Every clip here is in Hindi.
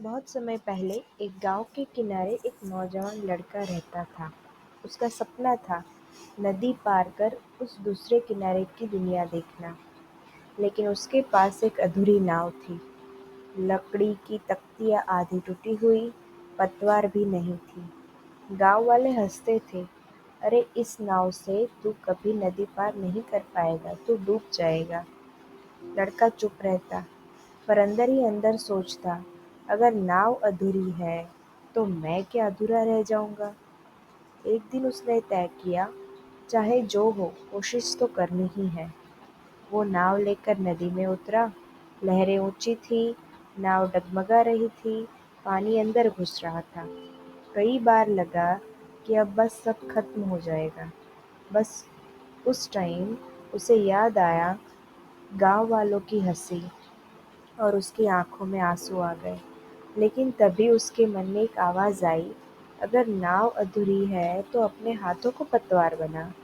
बहुत समय पहले एक गांव के किनारे एक नौजवान लड़का रहता था। उसका सपना था नदी पार कर उस दूसरे किनारे की दुनिया देखना। लेकिन उसके पास एक अधूरी नाव थी। लकड़ी की तख्तियाँ आधी टूटी हुई, पतवार भी नहीं थी। गांव वाले हंसते थे। अरे इस नाव से तू कभी नदी पार नहीं कर पाएगा, तू डूब जाएगा। लड़का चुप रहता, पर अंदर ही अंदर सोचता, अगर नाव अधूरी है तो मैं क्या अधूरा रह जाऊंगा। एक दिन उसने तय किया, चाहे जो हो कोशिश तो करनी ही है। वो नाव लेकर नदी में उतरा। लहरें ऊंची थी, नाव डगमगा रही थी, पानी अंदर घुस रहा था। कई बार लगा कि अब बस सब खत्म हो जाएगा। बस उस टाइम उसे याद आया गांव वालों की हंसी, और उसकी आँखों में आँसू आ गए। लेकिन तभी उसके मन में एक आवाज़ आई, अगर नाव अधूरी है तो अपने हाथों को पतवार बना।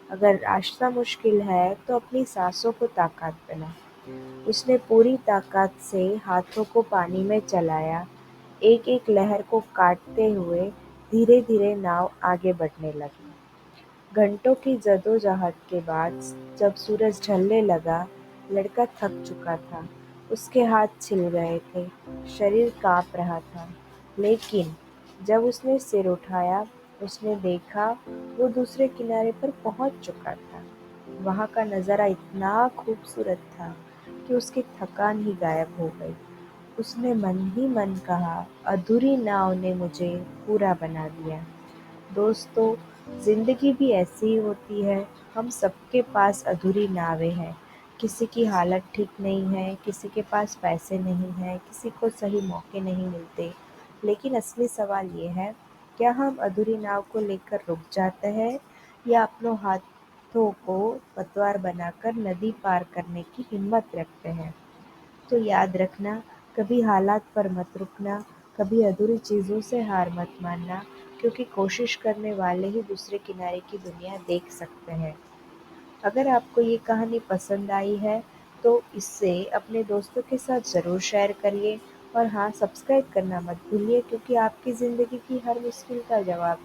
अगर रास्ता मुश्किल है तो अपनी सांसों को ताकत बना। उसने पूरी ताकत से हाथों को पानी में चलाया। एक-एक लहर को काटते हुए धीरे-धीरे नाव आगे बढ़ने लगी। घंटों की जद्दोजहद के बाद जब सूरज ढलने लगा, लड़का थक चुका था। उसके हाथ छिल गए थे, शरीर काँप रहा था। लेकिन जब उसने सिर उठाया, उसने देखा वो दूसरे किनारे पर पहुंच चुका था। वहां का नज़ारा इतना खूबसूरत था कि उसकी थकान ही गायब हो गई। उसने मन ही मन कहा, अधूरी नाव ने मुझे पूरा बना दिया। दोस्तों, ज़िंदगी भी ऐसी ही होती है। हम सबके पास अधूरी नावें हैं। किसी की हालत ठीक नहीं है, किसी के पास पैसे नहीं हैं, किसी को सही मौके नहीं मिलते। लेकिन असली सवाल ये है, क्या हम अधूरी नाव को लेकर रुक जाते हैं या अपनों हाथों को पतवार बनाकर नदी पार करने की हिम्मत रखते हैं? तो याद रखना, कभी हालात पर मत रुकना, कभी अधूरी चीज़ों से हार मत मानना, क्योंकि कोशिश करने वाले ही दूसरे किनारे की दुनिया देख सकते हैं। अगर आपको ये कहानी पसंद आई है, तो इसे अपने दोस्तों के साथ ज़रूर शेयर करिए। और हाँ, सब्सक्राइब करना मत भूलिए, क्योंकि आपकी ज़िंदगी की हर मुश्किल का जवाब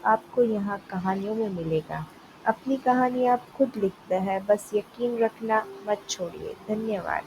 आपको यहाँ कहानियों में मिलेगा। अपनी कहानी आप खुद लिखते हैं, बस यकीन रखना मत छोड़िए। धन्यवाद।